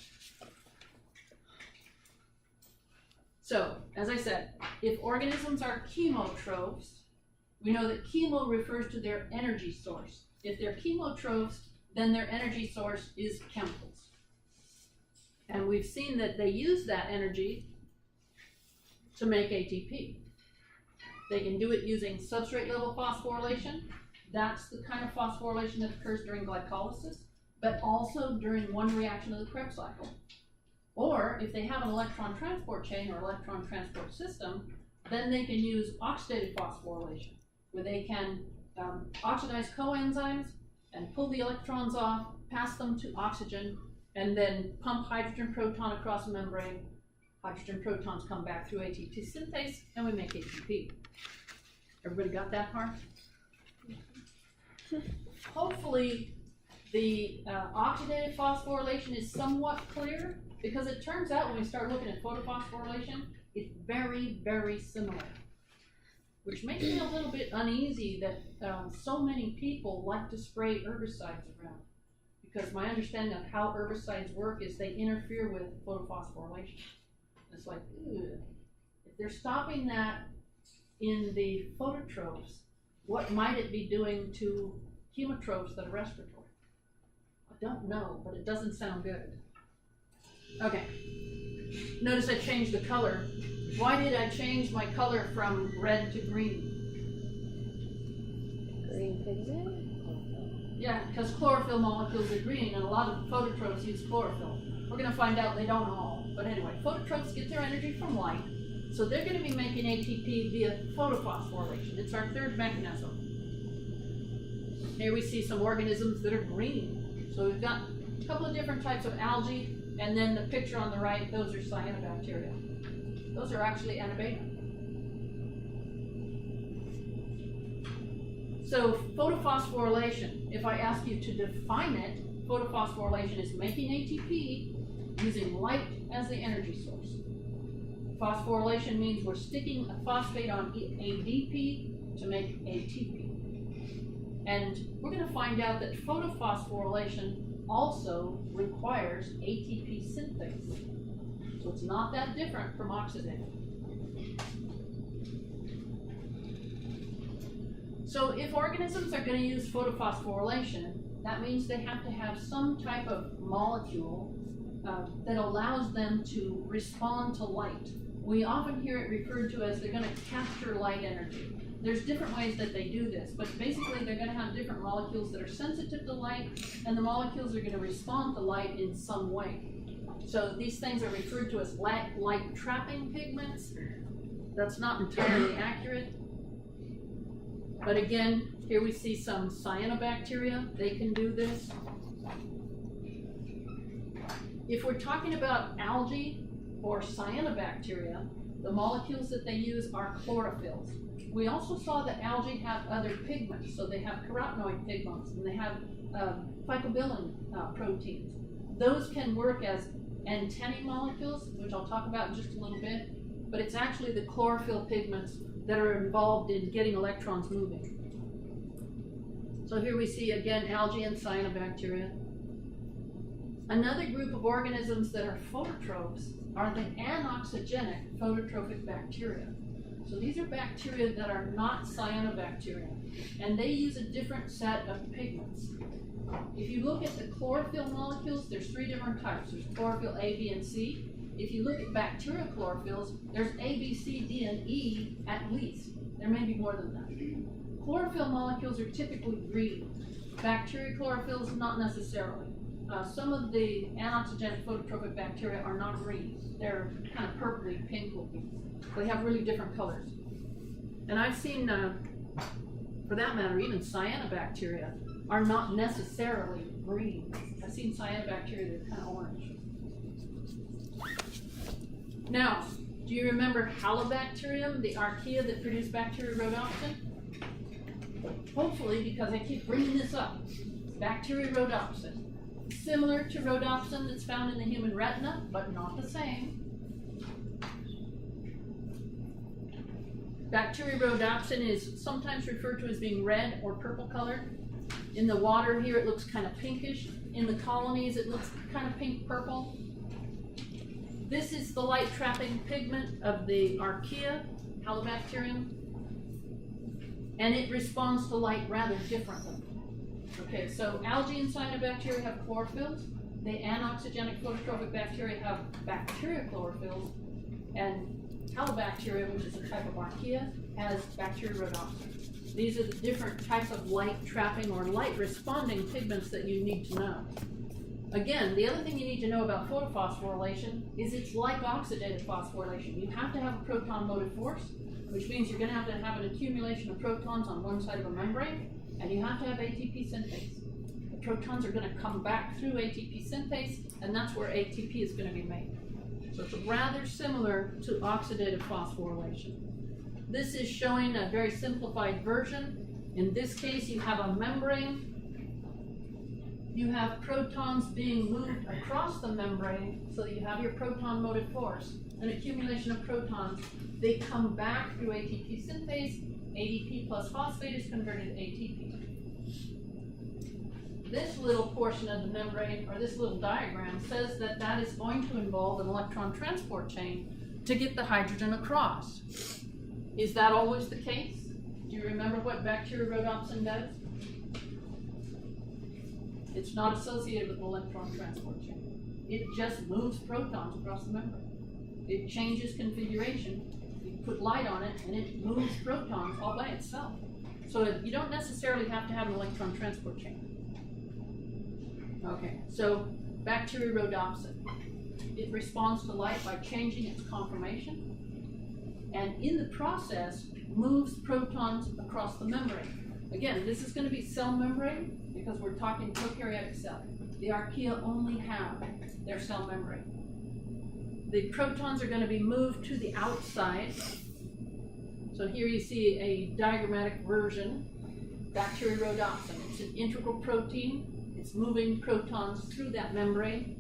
So, as I said, if organisms are chemotrophs, we know that chemo refers to their energy source. If they're chemotrophs, then their energy source is chemicals. And we've seen that they use that energy to make ATP. They can do it using substrate level phosphorylation. That's the kind of phosphorylation that occurs during glycolysis, but also during one reaction of the Krebs cycle. Or if they have an electron transport chain or electron transport system, then they can use oxidative phosphorylation, where they can oxidize coenzymes and pull the electrons off, pass them to oxygen, and then pump hydrogen proton across the membrane. Hydrogen protons come back through ATP synthase, and we make ATP. Everybody got that part? Hopefully, the oxidative phosphorylation is somewhat clear, because it turns out when we start looking at photophosphorylation, it's very, very similar. Which makes me a little bit uneasy that so many people like to spray herbicides around. Because my understanding of how herbicides work is they interfere with photophosphorylation. It's like, ugh. If they're stopping that in the phototrophs, what might it be doing to chemotrophs that are respiratory? I don't know, but it doesn't sound good. Okay. Notice I changed the color. Why did I change my color from red to green? Green pigment? Yeah, because chlorophyll molecules are green, and a lot of phototrophs use chlorophyll. We're going to find out they don't all. But anyway, phototrophs get their energy from light, so they're going to be making ATP via photophosphorylation. It's our third mechanism. Here we see some organisms that are green. So we've got a couple of different types of algae, and then the picture on the right, those are cyanobacteria. Those are actually Anabaena. So photophosphorylation, if I ask you to define it, photophosphorylation is making ATP using light as the energy source. Phosphorylation means we're sticking a phosphate on ADP to make ATP. And we're going to find out that photophosphorylation also requires ATP synthase. So it's not that different from oxidative. So if organisms are going to use photophosphorylation, that means they have to have some type of molecule that allows them to respond to light. We often hear it referred to as they're going to capture light energy. There's different ways that they do this, but basically they're going to have different molecules that are sensitive to light, and the molecules are going to respond to light in some way. So these things are referred to as light trapping pigments. That's not entirely accurate. But again, here we see some cyanobacteria. They can do this. If we're talking about algae or cyanobacteria, The molecules that they use are chlorophylls. We also saw that algae have other pigments, so they have carotenoid pigments, and they have phycobilin proteins. Those can work as antennae molecules, which I'll talk about in just a little bit, but it's actually the chlorophyll pigments that are involved in getting electrons moving. So here we see again algae and cyanobacteria. Another group of organisms that are phototrophs are the anoxygenic phototrophic bacteria. So these are bacteria that are not cyanobacteria, and they use a different set of pigments. If you look at the chlorophyll molecules, there's 3 different types. There's chlorophyll A, B, and C. If you look at bacterial chlorophylls, there's A, B, C, D, and E at least. There may be more than that. Chlorophyll molecules are typically green. Bacterial chlorophylls, not necessarily. Some of the anoxygenic phototrophic bacteria are not green. They're kind of purpley pink looking. They have really different colors. And I've seen, for that matter, even cyanobacteria are not necessarily green. I've seen cyanobacteria that are kind of orange. Now, do you remember Halobacterium, the archaea that produced Bacteriorhodopsin? Hopefully, because I keep bringing this up. Bacteriorhodopsin. Similar to rhodopsin that's found in the human retina, but not the same. Bacteriorhodopsin is sometimes referred to as being red or purple colored. In the water here it looks kind of pinkish. In the colonies it looks kind of pink-purple. This is the light trapping pigment of the archaea, Halobacterium, and it responds to light rather differently. Okay, so algae and cyanobacteria have chlorophylls. The anoxygenic phototrophic bacteria have bacterial chlorophylls, and Halobacterium, which is a type of archaea, has Bacteriorhodopsin. These are the different types of light trapping or light responding pigments that you need to know. Again, the other thing you need to know about photophosphorylation is it's like oxidative phosphorylation. You have to have a proton motive force, which means you're going to have an accumulation of protons on one side of a membrane, and you have to have ATP synthase. The protons are going to come back through ATP synthase, and that's where ATP is going to be made. So it's rather similar to oxidative phosphorylation. This is showing a very simplified version. In this case, you have a membrane. You have protons being moved across the membrane, so that you have your proton motive force, an accumulation of protons. They come back through ATP synthase. ADP plus phosphate is converted to ATP. This little portion of the membrane, or this little diagram, says that that is going to involve an electron transport chain to get the hydrogen across. Is that always the case? Do you remember what Bacteriorhodopsin does? It's not associated with an electron transport chain. It just moves protons across the membrane. It changes configuration. You put light on it, and it moves protons all by itself. So you don't necessarily have to have an electron transport chain. Okay, so Bacteriorhodopsin. It responds to light by changing its conformation, and in the process, moves protons across the membrane. Again, this is going to be cell membrane, because we're talking prokaryotic cell. The archaea only have their cell membrane. The protons are going to be moved to the outside. So here you see a diagrammatic version. Bacteriorhodopsin. It's an integral protein. It's moving protons through that membrane.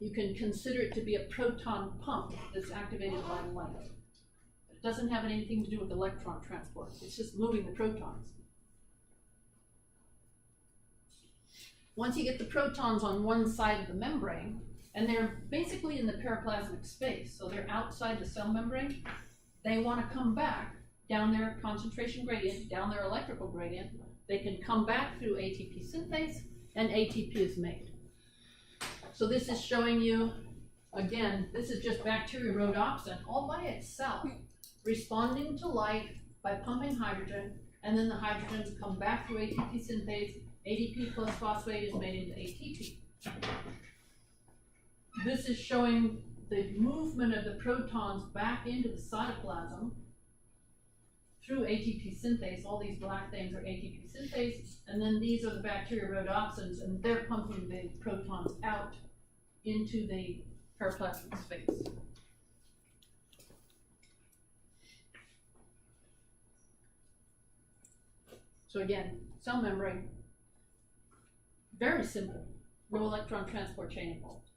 You can consider it to be a proton pump that's activated by light. It doesn't have anything to do with electron transport. It's just moving the protons. Once you get the protons on one side of the membrane, and they're basically in the periplasmic space, so they're outside the cell membrane, they want to come back down their concentration gradient, down their electrical gradient. They can come back through ATP synthase, and ATP is made. So this is showing you, again, this is just Bacteriorhodopsin all by itself, responding to light by pumping hydrogen, and then the hydrogens come back through ATP synthase. ADP plus phosphate is made into ATP. This is showing the movement of the protons back into the cytoplasm through ATP synthase. All these black things are ATP synthase, and then these are the Bacteriorhodopsins, and they're pumping the protons out into the periplasmic space. So again, cell membrane, very simple, no electron transport chain involved.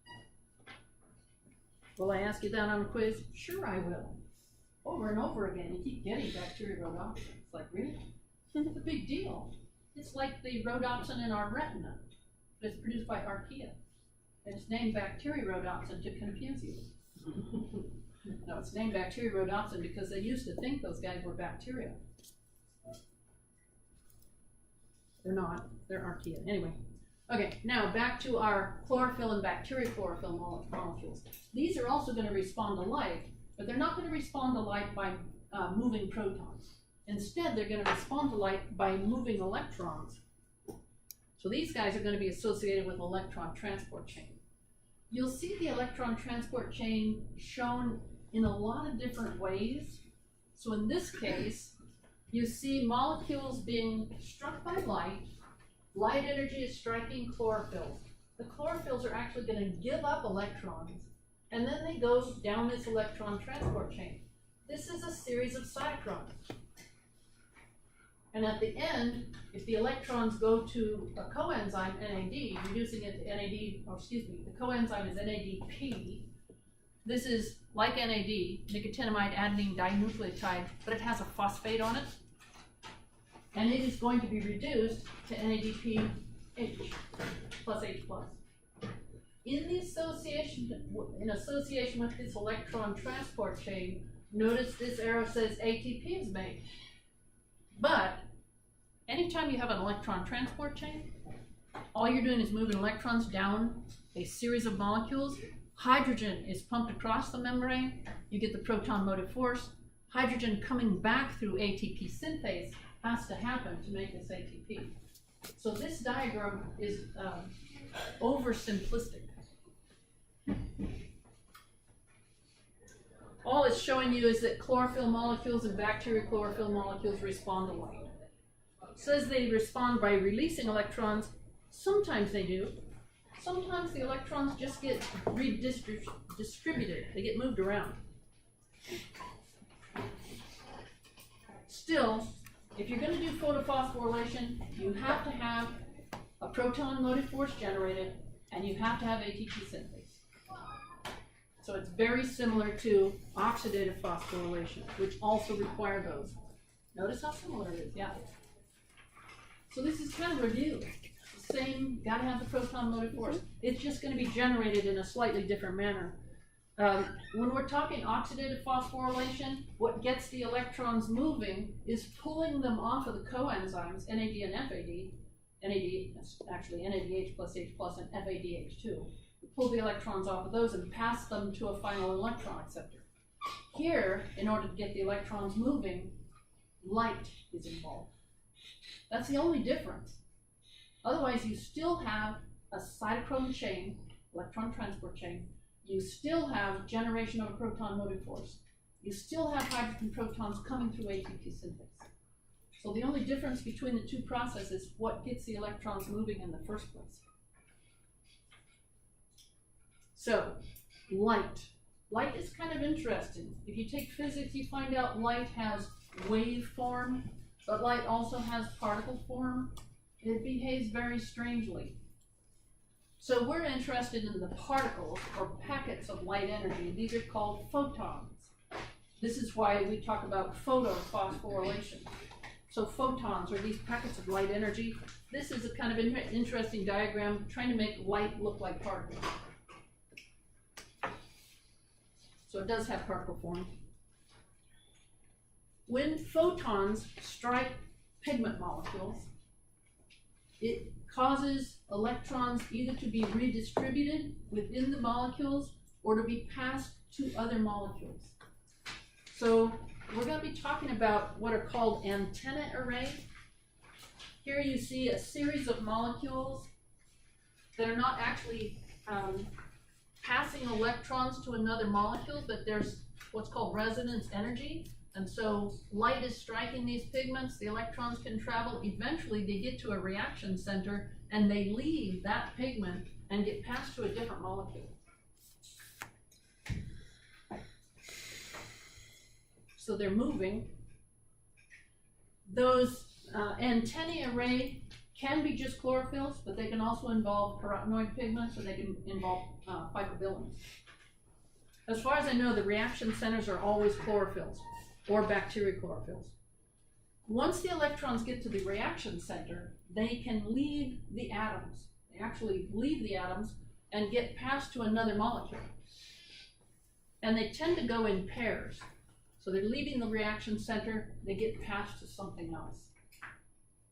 Will I ask you that on a quiz? Sure I will. Over and over again, you keep getting bacterial rhodopsin. It's like, really? It's a big deal. It's like the rhodopsin in our retina. It's produced by archaea. It's named bacteriorhodopsin to confuse you. No, it's named bacteriorhodopsin because they used to think those guys were bacteria. They're not. They're archaea. Anyway. Okay, now back to our chlorophyll and bacteria chlorophyll molecules. These are also going to respond to light, but they're not going to respond to light by moving protons. Instead, they're going to respond to light by moving electrons. So these guys are going to be associated with electron transport chain. You'll see the electron transport chain shown in a lot of different ways. So in this case, you see molecules being struck by light. Light energy is striking chlorophylls. The chlorophylls are actually going to give up electrons, and then they go down this electron transport chain. This is a series of cyclones. And at the end, if the electrons go to a coenzyme, NAD, reducing it to NAD, the coenzyme is NADP. This is like NAD, nicotinamide adenine dinucleotide, but it has a phosphate on it. And it is going to be reduced to NADPH plus H plus. In association with this electron transport chain, notice this arrow says ATP is made. But anytime you have an electron transport chain, all you're doing is moving electrons down a series of molecules. Hydrogen is pumped across the membrane. You get the proton motive force. Hydrogen coming back through ATP synthase has to happen to make this ATP. So this diagram is oversimplistic. All it's showing you is that chlorophyll molecules and bacterial chlorophyll molecules respond to light. It says they respond by releasing electrons. Sometimes they do. Sometimes the electrons just get redistributed. They get moved around. Still, if you're going to do photophosphorylation, you have to have a proton motive force generated, and you have to have ATP synthase. So it's very similar to oxidative phosphorylation, which also require those. Notice how similar it is, yeah. So this is kind of review. Same, gotta have the proton motive force. It's just going to be generated in a slightly different manner. When we're talking oxidative phosphorylation, what gets the electrons moving is pulling them off of the coenzymes, NAD and FAD. NAD, actually NADH plus H plus and FADH2. We pull the electrons off of those and pass them to a final electron acceptor. Here, in order to get the electrons moving, light is involved. That's the only difference. Otherwise, you still have a cytochrome chain, electron transport chain. You still have generation of a proton motive force. You still have hydrogen protons coming through ATP synthase. So the only difference between the two processes is what gets the electrons moving in the first place. So, light. Light is kind of interesting. If you take physics, you find out light has wave form, but light also has particle form. It behaves very strangely. So we're interested in the particles or packets of light energy. These are called photons. This is why we talk about photophosphorylation. So photons are these packets of light energy. This is a kind of interesting diagram trying to make light look like particles. So it does have particle form. When photons strike pigment molecules, it causes electrons either to be redistributed within the molecules or to be passed to other molecules. So we're going to be talking about what are called antenna arrays. Here you see a series of molecules that are not actually passing electrons to another molecule, but there's what's called resonance energy. And so light is striking these pigments, the electrons can travel, eventually they get to a reaction center and they leave that pigment and get passed to a different molecule. so they're moving. Those antennae array can be just chlorophylls, but they can also involve carotenoid pigments, or they can involve phycobilins. As far as I know, the reaction centers are always chlorophylls or bacteriochlorophylls. Once the electrons get to the reaction center, they can leave the atoms. They actually leave the atoms and get passed to another molecule. And they tend to go in pairs. So they're leaving the reaction center, they get passed to something else.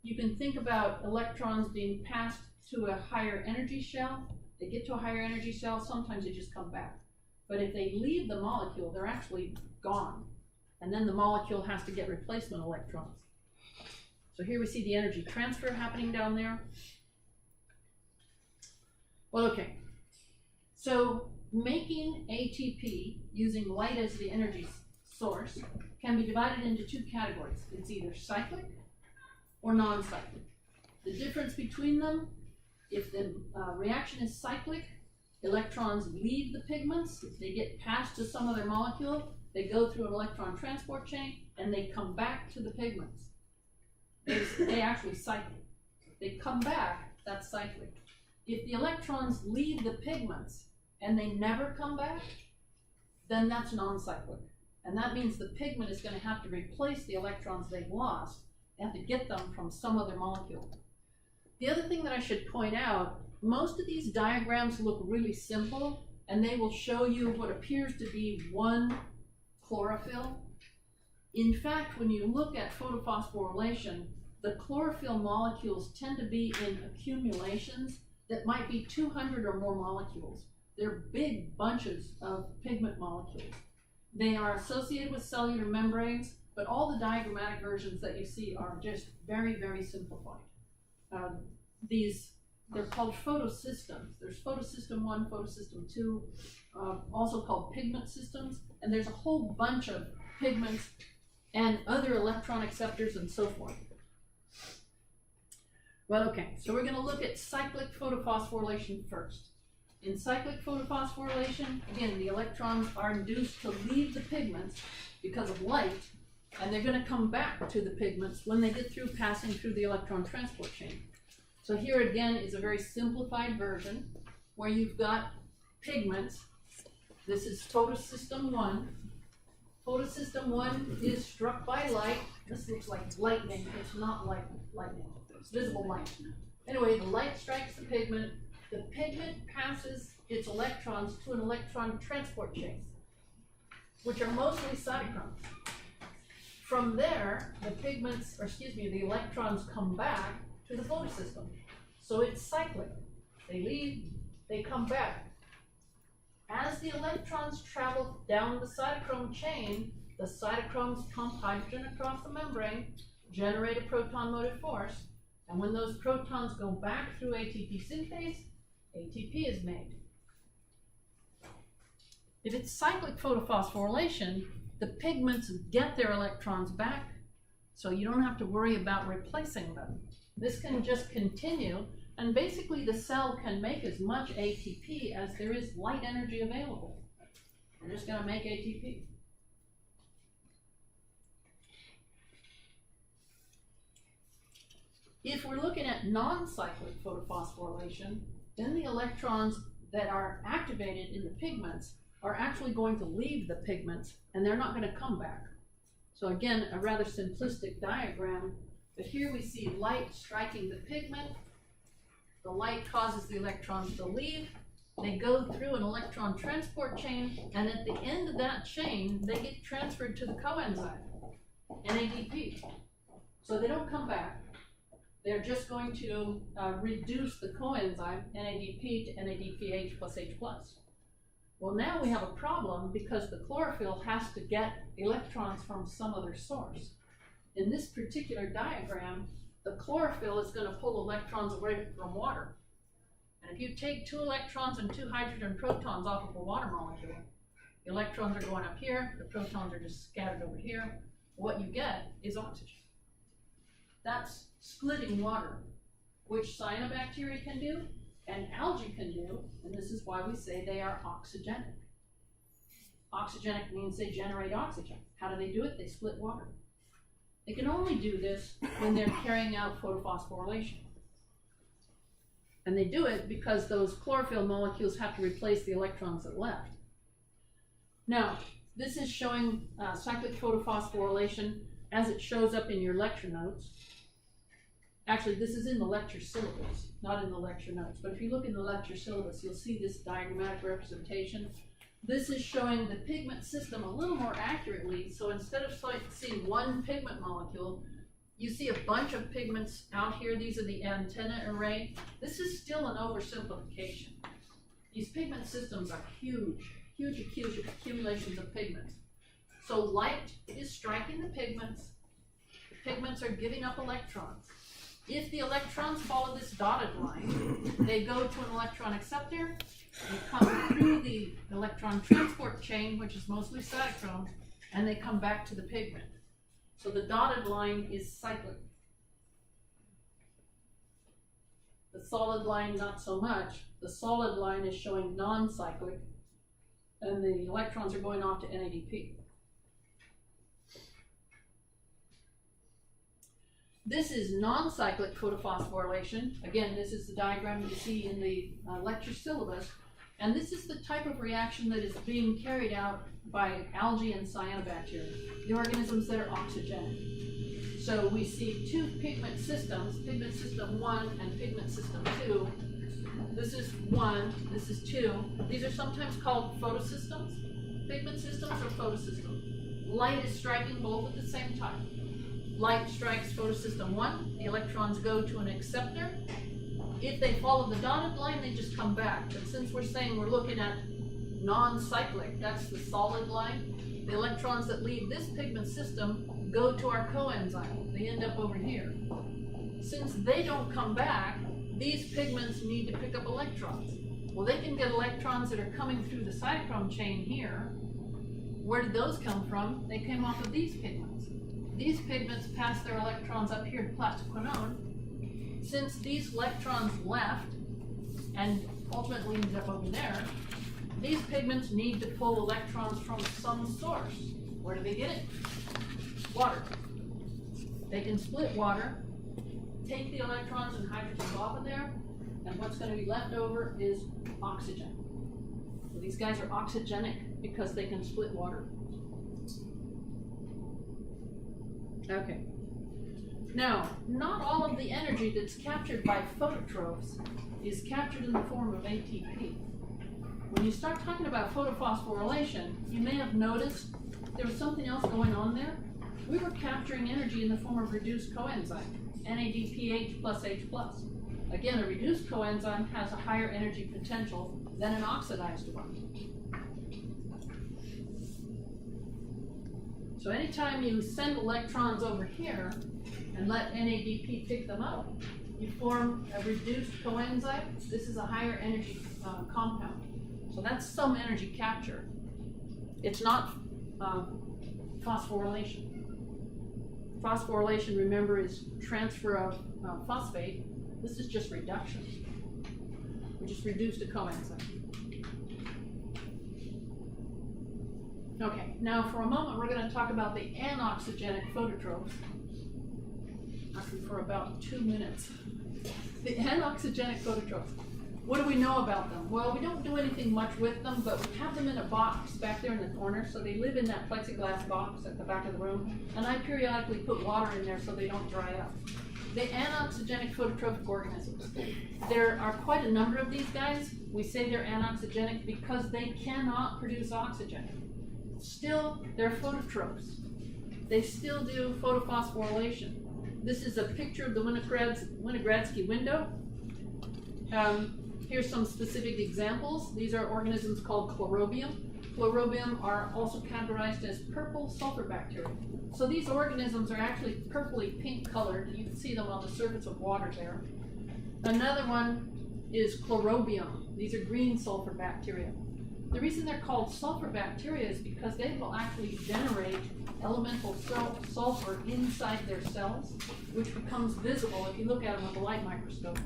You can think about electrons being passed to a higher energy shell. They get to a higher energy shell, sometimes they just come back. But if they leave the molecule, they're actually gone. And then the molecule has to get replacement electrons. So here we see the energy transfer happening down there. Well, okay. So making ATP using light as the energy source can be divided into two categories. It's either cyclic or non-cyclic. The difference between them, if the reaction is cyclic, electrons leave the pigments, they get passed to some other molecule, they go through an electron transport chain, and they come back to the pigments. They actually cycle. They come back, that's cyclic. If the electrons leave the pigments and they never come back, then that's non-cyclic. And that means the pigment is going to have to replace the electrons they've lost. They have to get them from some other molecule. The other thing that I should point out, most of these diagrams look really simple, and they will show you what appears to be one chlorophyll. In fact, when you look at photophosphorylation, the chlorophyll molecules tend to be in accumulations that might be 200 or more molecules. They're big bunches of pigment molecules. They are associated with cellular membranes, but all the diagrammatic versions that you see are just very, very simplified. They're called photosystems. There's photosystem 1, photosystem 2, also called pigment systems, and there's a whole bunch of pigments and other electron acceptors and so forth. Well, okay, so we're going to look at cyclic photophosphorylation first. In cyclic photophosphorylation, again, the electrons are induced to leave the pigments because of light, and they're going to come back to the pigments when they get through passing through the electron transport chain. So here again is a very simplified version where you've got pigments. This is photosystem 1. Photosystem 1 is struck by light. This looks like lightning. It's not like lightning. It's visible light. Anyway, the light strikes the pigment. The pigment passes its electrons to an electron transport chain, which are mostly cytochromes. From there, the electrons come back to the photosystem. So it's cyclic. They leave, they come back. As the electrons travel down the cytochrome chain, the cytochromes pump hydrogen across the membrane, generate a proton motive force, and when those protons go back through ATP synthase, ATP is made. If it's cyclic photophosphorylation, the pigments get their electrons back, so you don't have to worry about replacing them. This can just continue, and basically the cell can make as much ATP as there is light energy available. We're just going to make ATP. If we're looking at non-cyclic photophosphorylation, then the electrons that are activated in the pigments are actually going to leave the pigments, and they're not going to come back. So again, a rather simplistic diagram, but here we see light striking the pigment. The light causes the electrons to leave. They go through an electron transport chain, and at the end of that chain, they get transferred to the coenzyme, NADP. So they don't come back. They're just going to reduce the coenzyme NADP to NADPH plus H+. Well, now we have a problem because the chlorophyll has to get electrons from some other source. In this particular diagram, the chlorophyll is going to pull electrons away from water. And if you take 2 electrons and 2 hydrogen protons off of a water molecule, the electrons are going up here, the protons are just scattered over here. What you get is oxygen. That's splitting water, which cyanobacteria can do and algae can do, and this is why we say they are oxygenic. Oxygenic means they generate oxygen. How do they do it? They split water. They can only do this when they're carrying out photophosphorylation. And they do it because those chlorophyll molecules have to replace the electrons that left. Now, this is showing cyclic photophosphorylation as it shows up in your lecture notes. Actually, this is in the lecture syllabus, not in the lecture notes. But if you look in the lecture syllabus, you'll see this diagrammatic representation. This is showing the pigment system a little more accurately. So instead of seeing one pigment molecule, you see a bunch of pigments out here. These are the antenna array. This is still an oversimplification. These pigment systems are huge accumulations of pigments. So light is striking the pigments. The pigments are giving up electrons. If the electrons follow this dotted line, they go to an electron acceptor, they come through the electron transport chain, which is mostly cytochrome, and they come back to the pigment. So the dotted line is cyclic. The solid line, not so much. The solid line is showing non-cyclic, and the electrons are going off to NADP. This is non-cyclic photophosphorylation. Again, this is the diagram you see in the lecture syllabus. And this is the type of reaction that is being carried out by algae and cyanobacteria, the organisms that are oxygenic. So we see two pigment systems, pigment system 1 and pigment system 2. This is 1, this is 2. These are sometimes called photosystems, pigment systems or photosystems. Light is striking both at the same time. Light strikes photosystem 1, the electrons go to an acceptor. If they follow the dotted line, they just come back. But since we're saying we're looking at non-cyclic, that's the solid line, the electrons that leave this pigment system go to our coenzyme. They end up over here. Since they don't come back, these pigments need to pick up electrons. Well, they can get electrons that are coming through the cytochrome chain here. Where did those come from? They came off of these pigments. These pigments pass their electrons up here to plastoquinone. Since these electrons left and ultimately ended up over there, these pigments need to pull electrons from some source. Where do they get it? Water. They can split water, take the electrons and hydrogens off of there, and what's going to be left over is oxygen. So these guys are oxygenic because they can split water. Okay. Now, not all of the energy that's captured by phototrophs is captured in the form of ATP. When you start talking about photophosphorylation, you may have noticed there was something else going on there. We were capturing energy in the form of reduced coenzyme, NADPH plus H+. Again, a reduced coenzyme has a higher energy potential than an oxidized one. So anytime you send electrons over here and let NADP pick them up, you form a reduced coenzyme. This is a higher energy compound. So that's some energy capture. It's not phosphorylation. Phosphorylation, remember, is transfer of phosphate. This is just reduction. We just reduced a coenzyme. Okay, now for a moment we're going to talk about the anoxygenic phototrophs. Actually, for about 2 minutes. The anoxygenic phototrophs. What do we know about them? Well, we don't do anything much with them, but we have them in a box back there in the corner. So they live in that plexiglass box at the back of the room. And I periodically put water in there so they don't dry up. The anoxygenic phototrophic organisms. There are quite a number of these guys. We say they're anoxygenic because they cannot produce oxygen. Still, they're phototrophs. They still do photophosphorylation. This is a picture of the Winogradsky window. Here's some specific examples. These are organisms called chlorobium. Chlorobium are also categorized as purple sulfur bacteria. So these organisms are actually purpley pink colored. You can see them on the surface of water there. Another one is chlorobium. These are green sulfur bacteria. The reason they're called sulfur bacteria is because they will actually generate elemental sulfur inside their cells, which becomes visible if you look at them with a light microscope.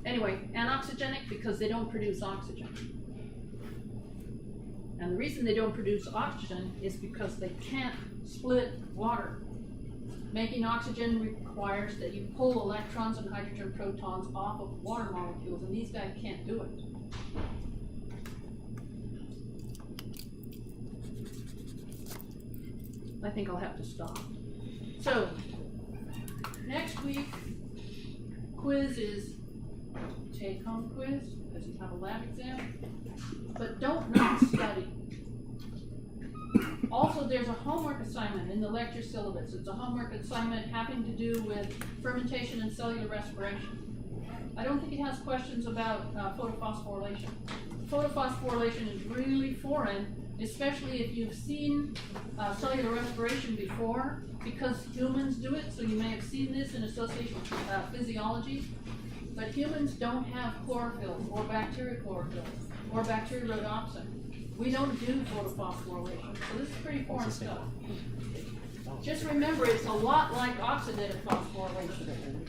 Anyway, anoxygenic because they don't produce oxygen. And the reason they don't produce oxygen is because they can't split water. Making oxygen requires that you pull electrons and hydrogen protons off of water molecules, and these guys can't do it. I think I'll have to stop. So, next week, quiz is take-home quiz, because you have a lab exam, but don't not study. Also, there's a homework assignment in the lecture syllabus. It's a homework assignment having to do with fermentation and cellular respiration. I don't think it has questions about photophosphorylation. Photophosphorylation is really foreign, especially if you've seen cellular respiration before, because humans do it, so you may have seen this in association with physiology. But humans don't have chlorophyll or bacterial chlorophyll or bacterial rhodopsin. We don't do photophosphorylation, so this is pretty foreign stuff. Just remember, it's a lot like oxidative phosphorylation.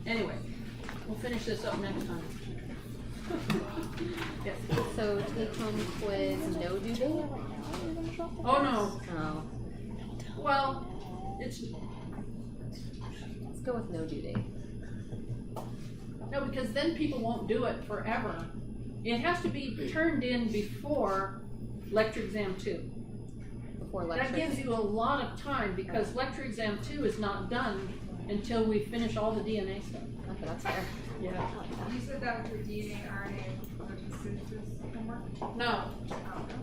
Anyway, we'll finish this up next time. Yes. So take home quiz, no due date? Oh no. Oh, Well, it's let's go with no due date. no, because then people won't do it forever. It has to be turned in before lecture exam 2. Before lecture. That gives you a lot of time, because lecture exam 2 is not done until we finish all the DNA stuff. Okay, that's fair. Yeah. You said that was your DNA, RNA, protein synthesis homework? No,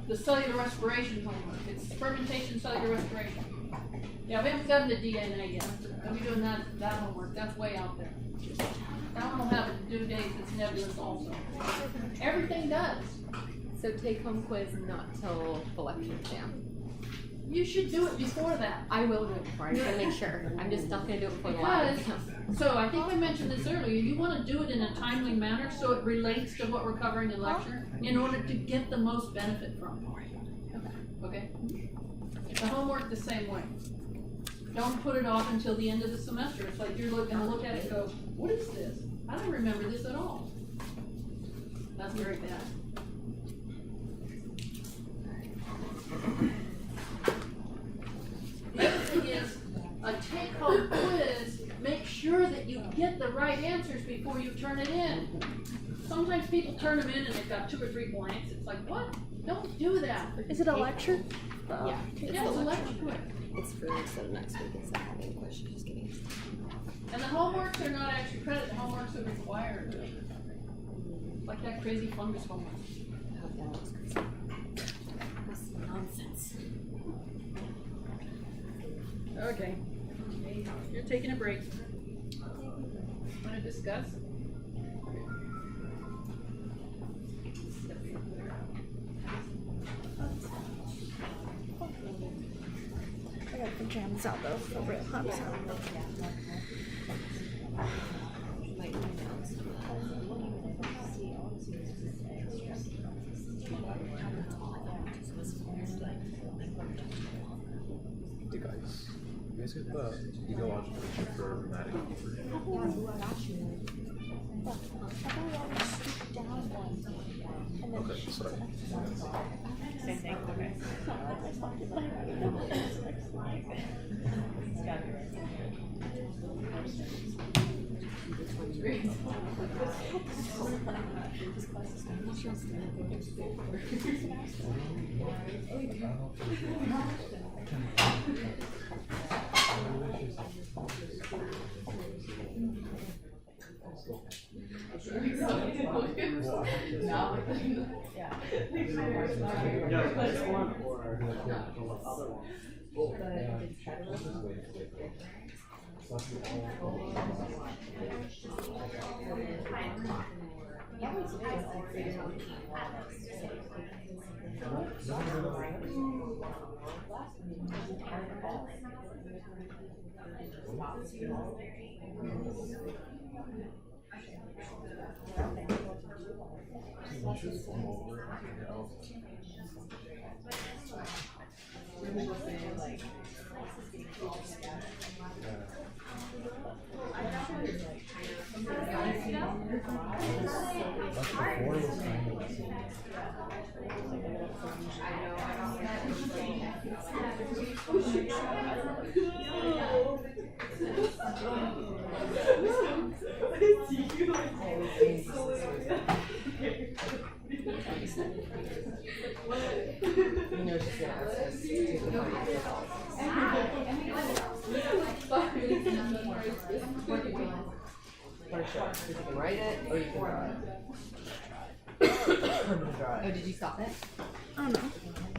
the cellular respiration homework. It's fermentation, cellular respiration. Yeah, we haven't done the DNA yet. I'll be doing that homework. That's way out there. That one will have a due date that's nebulous also. Everything does. So take home quiz not till the lecture exam. You should do it before that. I will do it before, I'm gonna make sure. I'm just not gonna do it before the lab Because, exam. so I think we mentioned this earlier, you want to do it in a timely manner so it relates to what we're covering in lecture in order to get the most benefit from it. Okay? The homework the same way. Don't put it off until the end of the semester. It's like you're gonna look at it and go, what is this? I don't remember this at all. That's very bad. The other thing is, a take-home quiz, make sure that you get the right answers before you turn it in. Sometimes people turn them in and they've got 2 or 3 blanks. It's like, what? Don't do that. Is it a lecture? Yeah, Yeah, it's a lecture quiz. it's for, so next week instead of having questions, just kidding. And the homeworks are not extra credit, the homeworks are required. Like that crazy fungus homework. Oh, yeah, that was crazy. That's nonsense. Okay. You're taking a break. Want to discuss? I got pajamas out though for real hot sun. Might find out. Hey guys, you guys get the ecological picture for Matic Keeper? Okay, sorry. Same thing, okay. This one or the other one? That's For sure. You can write it or you can draw it. Draw it. Oh, did you stop it? I don't know.